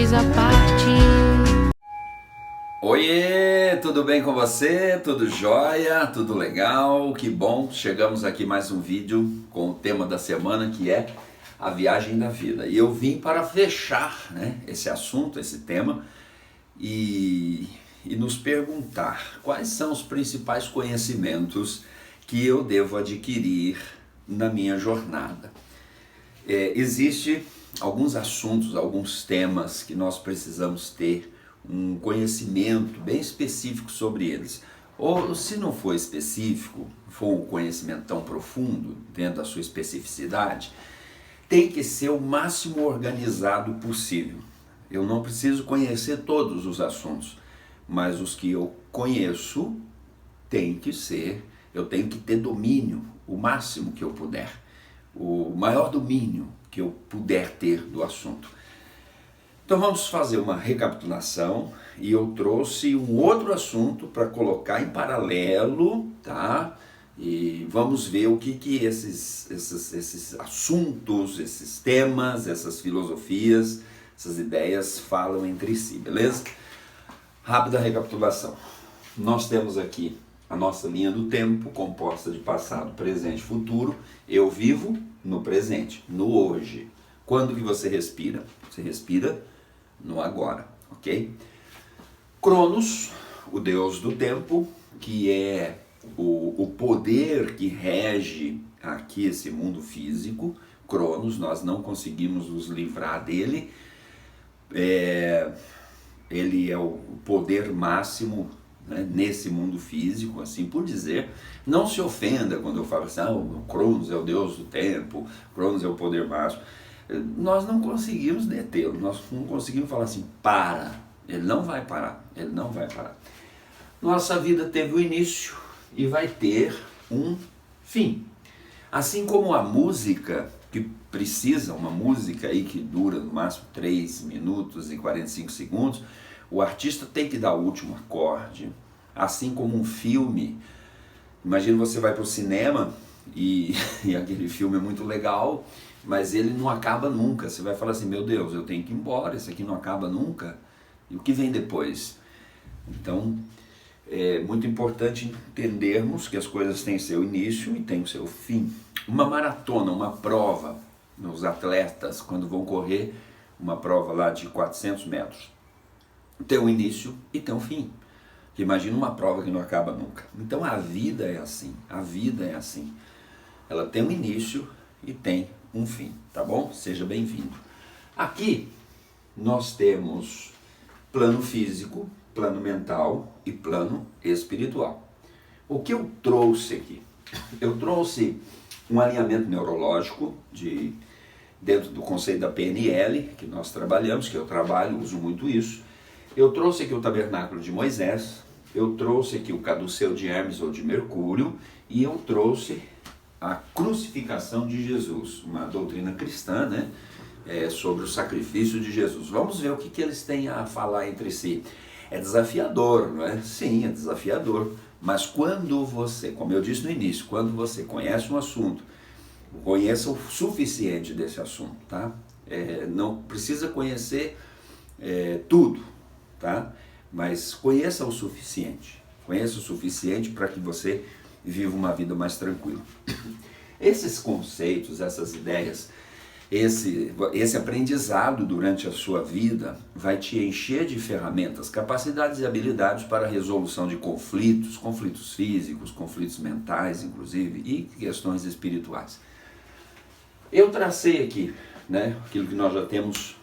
coisa partiu. Oiê, tudo bem com você? Tudo jóia? Tudo legal? Que bom! Chegamos aqui mais um vídeo com o tema da semana, que é a viagem da vida. E eu vim para fechar, esse assunto, esse tema, e nos perguntar quais são os principais conhecimentos que eu devo adquirir na minha jornada. Existe alguns assuntos, alguns temas que nós precisamos ter um conhecimento bem específico sobre eles. Ou se não for específico, for um conhecimento tão profundo, dentro da sua especificidade, tem que ser o máximo organizado possível. Eu não preciso conhecer todos os assuntos, mas os que eu conheço eu tenho que ter domínio, o máximo que eu puder, o maior domínio que eu puder ter do assunto. Então vamos fazer uma recapitulação, e eu trouxe um outro assunto para colocar em paralelo, tá? E vamos ver o que esses assuntos, esses temas, essas filosofias, essas ideias falam entre si, beleza? Rápida recapitulação. Nós temos aqui a nossa linha do tempo, composta de passado, presente e futuro. Eu vivo no presente, no hoje. Quando que você respira? Você respira no agora, ok? Cronos, o deus do tempo, que é o poder que rege aqui esse mundo físico. Cronos, nós não conseguimos nos livrar dele. Ele é o poder máximo, nesse mundo físico, assim por dizer. Não se ofenda quando eu falo assim, o Cronos é o deus do tempo, Cronos é o poder máximo. Nós não conseguimos detê-lo, nós não conseguimos falar assim, para, ele não vai parar, ele não vai parar. Nossa vida teve um início e vai ter um fim. Assim como a música, que precisa, uma música aí que dura no máximo 3 minutos e 45 segundos, o artista tem que dar o último acorde. Assim como um filme, imagina você vai para o cinema e aquele filme é muito legal, mas ele não acaba nunca. Você vai falar assim, meu Deus, eu tenho que ir embora, esse aqui não acaba nunca. E o que vem depois? Então, é muito importante entendermos que as coisas têm seu início e têm seu fim. Uma maratona, uma prova, os atletas, quando vão correr uma prova lá de 400 metros, tem um início e tem um fim. Imagina uma prova que não acaba nunca. Então a vida é assim, a vida é assim. Ela tem um início e tem um fim, tá bom? Seja bem-vindo. Aqui nós temos plano físico, plano mental e plano espiritual. O que eu trouxe aqui? Eu trouxe um alinhamento neurológico dentro do conceito da PNL, que nós trabalhamos, que eu trabalho, uso muito isso. Eu trouxe aqui o tabernáculo de Moisés, eu trouxe aqui o caduceu de Hermes ou de Mercúrio, e eu trouxe a crucificação de Jesus, uma doutrina cristã, sobre o sacrifício de Jesus. Vamos ver o que eles têm a falar entre si. É desafiador, não é? Sim, é desafiador. Mas quando você, como eu disse no início, quando você conhece um assunto, conheça o suficiente desse assunto, tá? Não precisa conhecer tudo, tá? Mas conheça o suficiente. Conheça o suficiente para que você viva uma vida mais tranquila. Esses conceitos, essas ideias, esse aprendizado durante a sua vida vai te encher de ferramentas, capacidades e habilidades para a resolução de conflitos físicos, conflitos mentais, inclusive, e questões espirituais. Eu tracei aqui, aquilo que nós já temos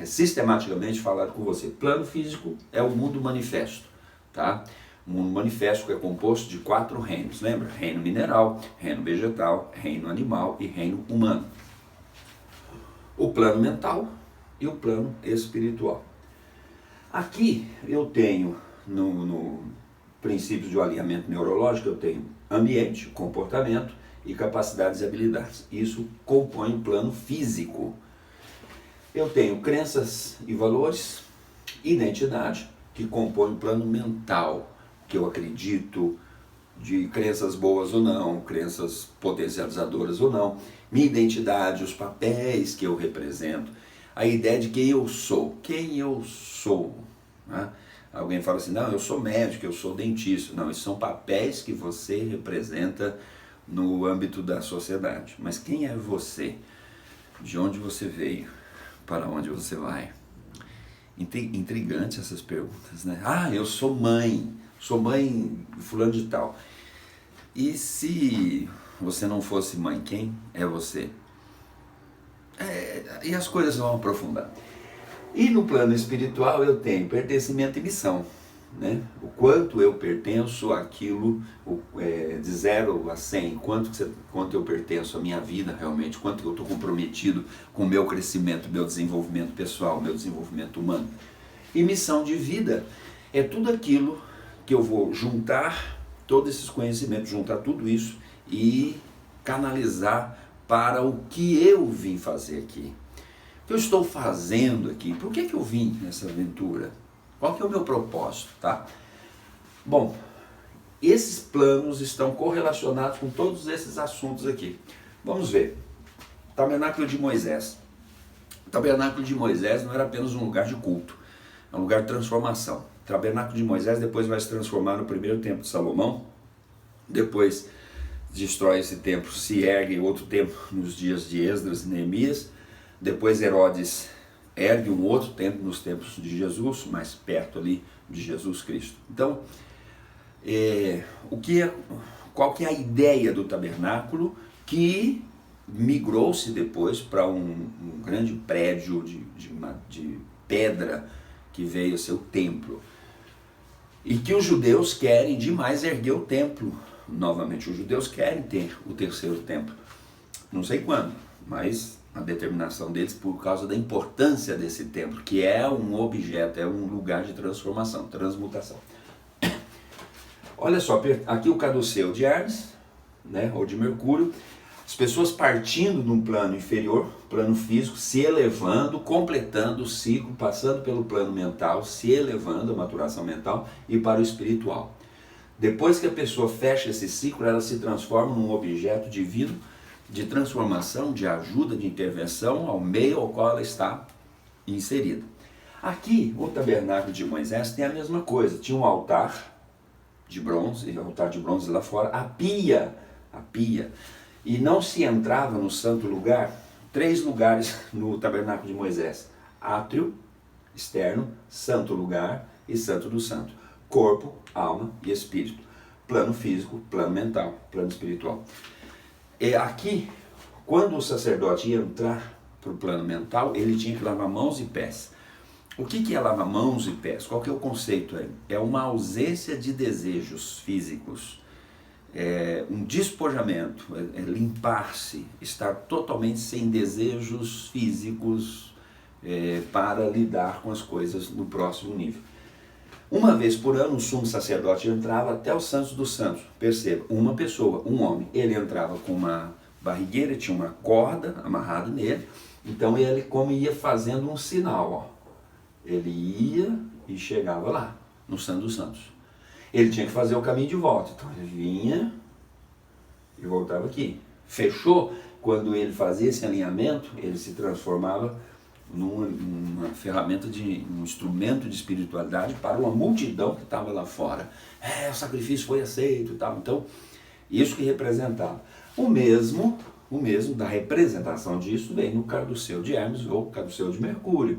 sistematicamente falado com você. Plano físico é o mundo manifesto, tá? O mundo manifesto é composto de 4 reinos, lembra? Reino mineral, reino vegetal, reino animal e reino humano. O plano mental e o plano espiritual. Aqui eu tenho, no princípios de alinhamento neurológico, eu tenho ambiente, comportamento e capacidades e habilidades. Isso compõe o plano físico. Eu tenho crenças e valores, identidade, que compõe o plano mental, que eu acredito, de crenças boas ou não, crenças potencializadoras ou não, minha identidade, os papéis que eu represento, a ideia de quem eu sou. Quem eu sou, né? Alguém fala assim, não, eu sou médico, eu sou dentista. Não, esses são papéis que você representa no âmbito da sociedade. Mas quem é você? De onde você veio? Para onde você vai? Intrigante essas perguntas, né? Ah, eu sou mãe fulano de tal. E se você não fosse mãe, quem é você? E as coisas vão aprofundar. E no plano espiritual eu tenho pertencimento e missão, né? O quanto eu pertenço àquilo, de 0 a 100, quanto eu pertenço à minha vida realmente, quanto eu estou comprometido com o meu crescimento, meu desenvolvimento pessoal, meu desenvolvimento humano. E missão de vida é tudo aquilo que eu vou juntar, todos esses conhecimentos, juntar tudo isso e canalizar para o que eu vim fazer aqui. O que eu estou fazendo aqui? Por que eu vim nessa aventura? Qual que é o meu propósito, tá? Bom, esses planos estão correlacionados com todos esses assuntos aqui. Vamos ver. Tabernáculo de Moisés. O tabernáculo de Moisés não era apenas um lugar de culto, é um lugar de transformação. O tabernáculo de Moisés depois vai se transformar no primeiro templo de Salomão, depois destrói esse templo, se ergue outro templo nos dias de Esdras e Neemias, depois Herodes ergue um outro templo nos tempos de Jesus, mais perto ali de Jesus Cristo. Então, qual que é a ideia do tabernáculo que migrou-se depois para um grande prédio de pedra que veio a ser o templo? E que os judeus querem demais erguer o templo novamente. Os judeus querem ter o terceiro templo. Não sei quando, mas a determinação deles por causa da importância desse templo, que é um objeto, é um lugar de transformação, transmutação. Olha só, aqui o caduceu de Hermes, né, ou de Mercúrio, as pessoas partindo de um plano inferior, plano físico, se elevando, completando o ciclo, passando pelo plano mental, se elevando a maturação mental e para o espiritual. Depois que a pessoa fecha esse ciclo, ela se transforma num objeto divino de transformação, de ajuda, de intervenção ao meio ao qual ela está inserida. Aqui, o tabernáculo de Moisés tem a mesma coisa. Tinha um altar de bronze, lá fora, a pia, e não se entrava no santo lugar. 3 lugares no tabernáculo de Moisés: átrio, externo, santo lugar e santo do santo. Corpo, alma e espírito. Plano físico, plano mental, plano espiritual. Aqui, quando o sacerdote ia entrar para o plano mental, ele tinha que lavar mãos e pés. O que é lavar mãos e pés? Qual que é o conceito aí? É uma ausência de desejos físicos, um despojamento, limpar-se, estar totalmente sem desejos físicos para lidar com as coisas no próximo nível. Uma vez por ano, o sumo sacerdote entrava até os santos dos santos. Perceba, uma pessoa, um homem, ele entrava com uma barrigueira, tinha uma corda amarrada nele, então ele como ia fazendo um sinal, ó. Ele ia e chegava lá, no santo dos santos. Ele tinha que fazer o caminho de volta, então ele vinha e voltava aqui. Fechou? Quando ele fazia esse alinhamento, ele se transformava numa ferramenta, um instrumento de espiritualidade para uma multidão que estava lá fora. O sacrifício foi aceito e tal. Então, isso que representava. O mesmo da representação disso vem no caduceu de Hermes ou caduceu de Mercúrio.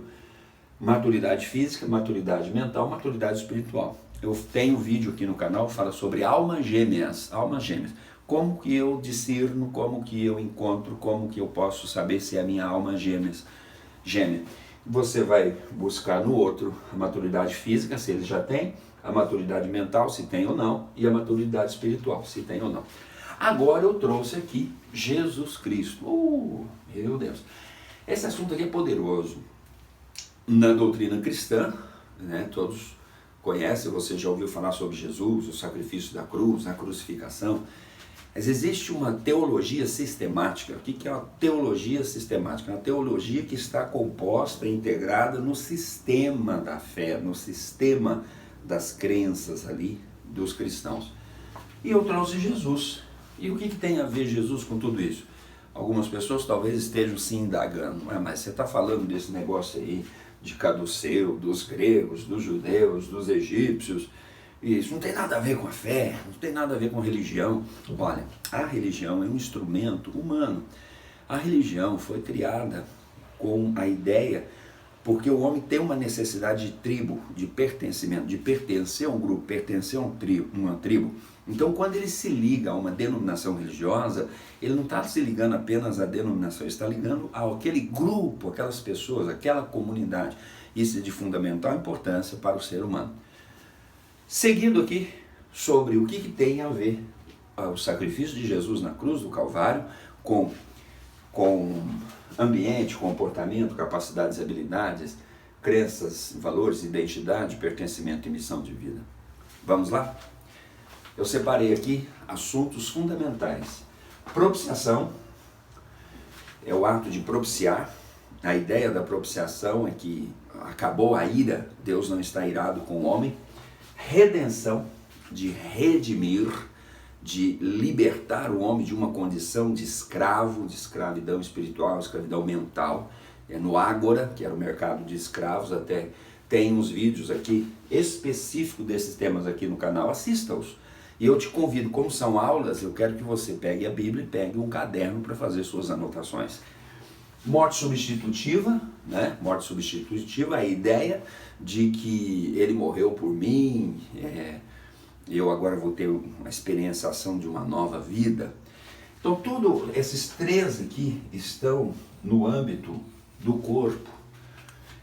Maturidade física, maturidade mental, maturidade espiritual. Eu tenho um vídeo aqui no canal que fala sobre almas gêmeas. Almas gêmeas. Como que eu discerno, como que eu encontro, como que eu posso saber se é a minha alma gêmea. Você vai buscar no outro a maturidade física, se ele já tem, a maturidade mental, se tem ou não, e a maturidade espiritual, se tem ou não. Agora eu trouxe aqui Jesus Cristo. Meu Deus! Esse assunto aqui é poderoso. Na doutrina cristã, né, todos conhecem, você já ouviu falar sobre Jesus, o sacrifício da cruz, a crucificação. Mas existe uma teologia sistemática. O que é uma teologia sistemática? Uma teologia que está composta, integrada no sistema da fé, no sistema das crenças ali dos cristãos. E eu trouxe Jesus. E o que tem a ver Jesus com tudo isso? Algumas pessoas talvez estejam se indagando, mas você está falando desse negócio aí de caduceu, dos gregos, dos judeus, dos egípcios, isso não tem nada a ver com a fé, não tem nada a ver com religião. Olha, a religião é um instrumento humano. A religião foi criada com a ideia, porque o homem tem uma necessidade de tribo, de pertencimento, de pertencer a um grupo, pertencer a uma tribo. Então, quando ele se liga a uma denominação religiosa, ele não está se ligando apenas à denominação, ele está ligando àquele grupo, aquelas pessoas, aquela comunidade. Isso é de fundamental importância para o ser humano. Seguindo aqui sobre o que tem a ver o sacrifício de Jesus na cruz do Calvário com ambiente, comportamento, capacidades e habilidades, crenças, valores, identidade, pertencimento e missão de vida. Vamos lá? Eu separei aqui assuntos fundamentais. Propiciação é o ato de propiciar. A ideia da propiciação é que acabou a ira, Deus não está irado com o homem. Redenção, de redimir, de libertar o homem de uma condição de escravo, de escravidão espiritual, escravidão mental. No Ágora, que era o mercado de escravos, até tem uns vídeos aqui específicos desses temas aqui no canal, assista-os. E eu te convido, como são aulas, eu quero que você pegue a Bíblia e pegue um caderno para fazer suas anotações. Morte substitutiva, né? Morte substitutiva, a ideia de que ele morreu por mim, eu agora vou ter uma experienciação de uma nova vida. Então, todos esses três aqui estão no âmbito do corpo,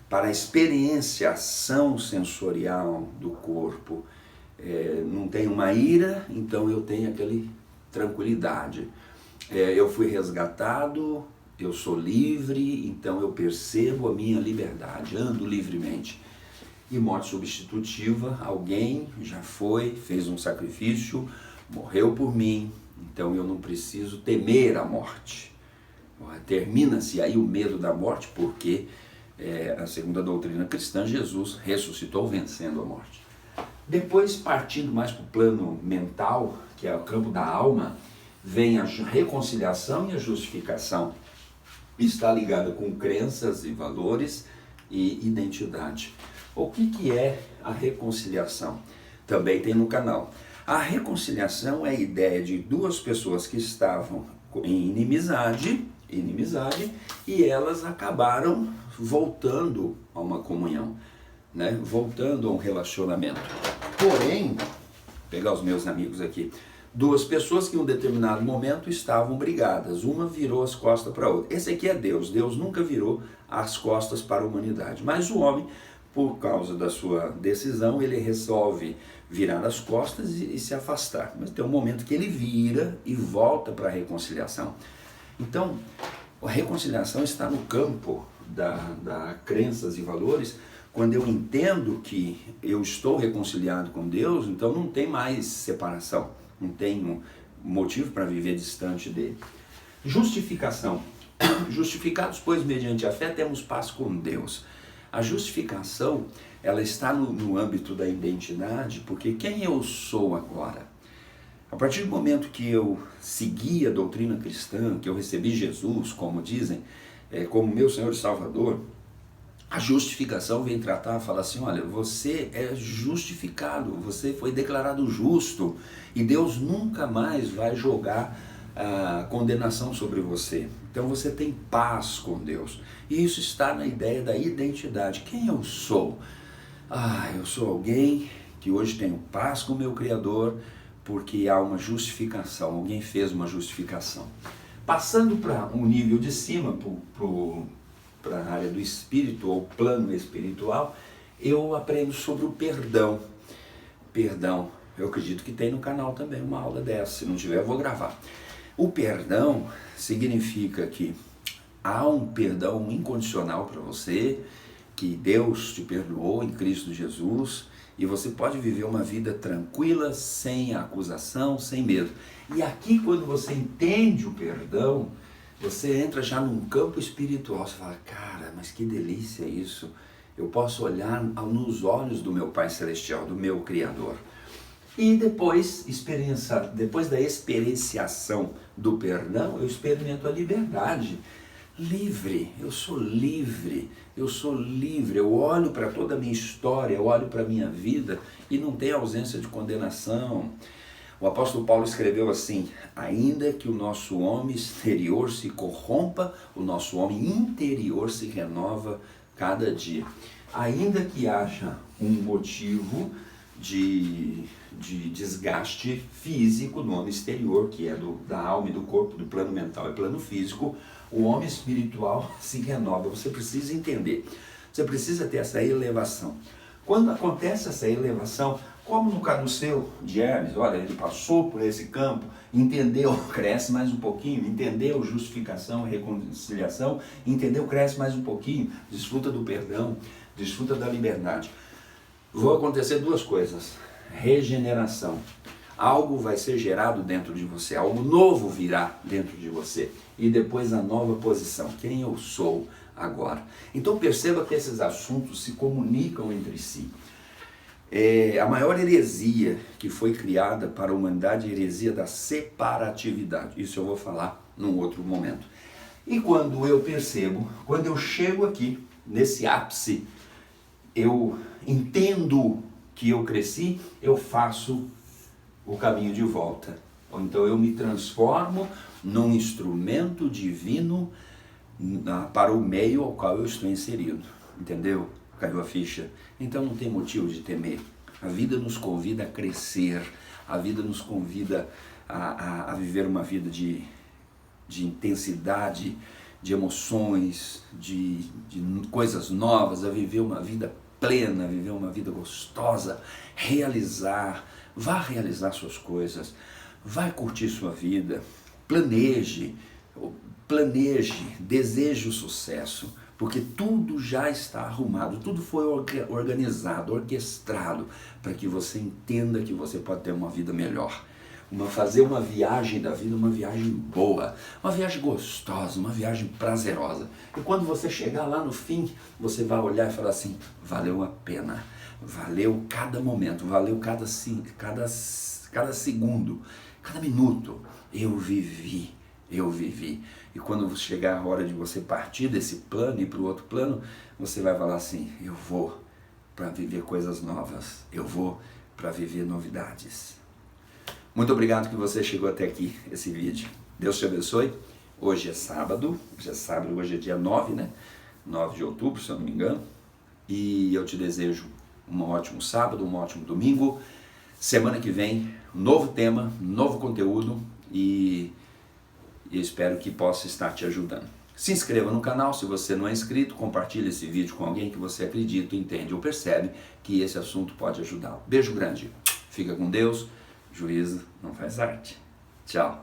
para a experienciação sensorial do corpo. Não tem uma ira, então eu tenho aquela tranquilidade. Eu fui resgatado, eu sou livre, então eu percebo a minha liberdade, ando livremente. E morte substitutiva, alguém já fez um sacrifício, morreu por mim, então eu não preciso temer a morte. Termina-se aí o medo da morte, porque segundo a doutrina cristã, Jesus ressuscitou vencendo a morte. Depois, partindo mais para o plano mental, que é o campo da alma, vem a reconciliação e a justificação. Está ligada com crenças e valores e identidade. O que é a reconciliação? Também tem no canal. A reconciliação é a ideia de duas pessoas que estavam em inimizade e elas acabaram voltando a uma comunhão, né? Voltando a um relacionamento. Porém, vou pegar os meus amigos aqui, duas pessoas que em um determinado momento estavam brigadas, uma virou as costas para a outra. Esse aqui é Deus, Deus nunca virou as costas para a humanidade, mas o homem, por causa da sua decisão, ele resolve virar as costas e se afastar. Mas tem um momento que ele vira e volta para a reconciliação. Então, a reconciliação está no campo da crenças e valores. Quando eu entendo que eu estou reconciliado com Deus, então não tem mais separação, não tenho motivo para viver distante dele. Justificação. Justificados, pois, mediante a fé, temos paz com Deus. A justificação, ela está no âmbito da identidade, porque quem eu sou agora? A partir do momento que eu segui a doutrina cristã, que eu recebi Jesus, como dizem, como meu Senhor e Salvador, a justificação vem tratar, fala assim, olha, você é justificado, você foi declarado justo e Deus nunca mais vai jogar a condenação sobre você. Então você tem paz com Deus. E isso está na ideia da identidade. Quem eu sou? Eu sou alguém que hoje tenho paz com o meu Criador, porque há uma justificação, alguém fez uma justificação. Passando para um nível de cima, para a área do espírito ou plano espiritual, eu aprendo sobre o perdão. Perdão, eu acredito que tem no canal também uma aula dessa, se não tiver eu vou gravar. O perdão significa que há um perdão incondicional para você, que Deus te perdoou em Cristo Jesus, e você pode viver uma vida tranquila, sem acusação, sem medo. E aqui, quando você entende o perdão, você entra já num campo espiritual, você fala, cara, mas que delícia isso, eu posso olhar nos olhos do meu Pai Celestial, do meu Criador. E depois da experienciação do perdão, eu experimento a liberdade. Livre, eu sou livre, eu sou livre. Eu olho para toda a minha história, eu olho para a minha vida e não tem ausência de condenação. O apóstolo Paulo escreveu assim: ainda que o nosso homem exterior se corrompa, o nosso homem interior se renova cada dia. Ainda que haja um motivo de desgaste físico no homem exterior, que é da alma e do corpo, do plano mental e plano físico, o homem espiritual se renova. Você precisa entender, você precisa ter essa elevação. Quando acontece essa elevação, como no caduceu de Hermes, olha, ele passou por esse campo, entendeu, cresce mais um pouquinho, entendeu justificação, reconciliação, entendeu, cresce mais um pouquinho, desfruta do perdão, desfruta da liberdade. Vão acontecer duas coisas: regeneração. Algo vai ser gerado dentro de você, algo novo virá dentro de você. E depois a nova posição, quem eu sou agora. Então perceba que esses assuntos se comunicam entre si. A maior heresia que foi criada para a humanidade é a heresia da separatividade. Isso eu vou falar num outro momento. E quando eu percebo, quando eu chego aqui, nesse ápice, eu entendo que eu cresci, eu faço o caminho de volta. Ou então eu me transformo num instrumento divino para o meio ao qual eu estou inserido. Entendeu? Caiu a ficha? Então não tem motivo de temer. A vida nos convida a crescer, a vida nos convida a viver uma vida de intensidade, de emoções, de coisas novas, a viver uma vida plena, a viver uma vida gostosa, vá realizar suas coisas, vai curtir sua vida, planeje, deseje o sucesso, porque tudo já está arrumado, tudo foi organizado, orquestrado, para que você entenda que você pode ter uma vida melhor. Fazer uma viagem da vida, uma viagem boa, uma viagem gostosa, uma viagem prazerosa. E quando você chegar lá no fim, você vai olhar e falar assim: valeu a pena, valeu cada momento, valeu cada segundo, cada minuto, eu vivi. E quando chegar a hora de você partir desse plano e ir para o outro plano, você vai falar assim: eu vou para viver coisas novas, eu vou para viver novidades. Muito obrigado que você chegou até aqui, esse vídeo. Deus te abençoe. Hoje é sábado, hoje é dia 9, né? 9 de outubro, se eu não me engano. E eu te desejo um ótimo sábado, um ótimo domingo. Semana que vem, novo tema, novo conteúdo e eu espero que possa estar te ajudando. Se inscreva no canal se você não é inscrito, compartilhe esse vídeo com alguém que você acredita, entende ou percebe que esse assunto pode ajudá-lo. Beijo grande, fica com Deus, juízo não faz arte. Tchau.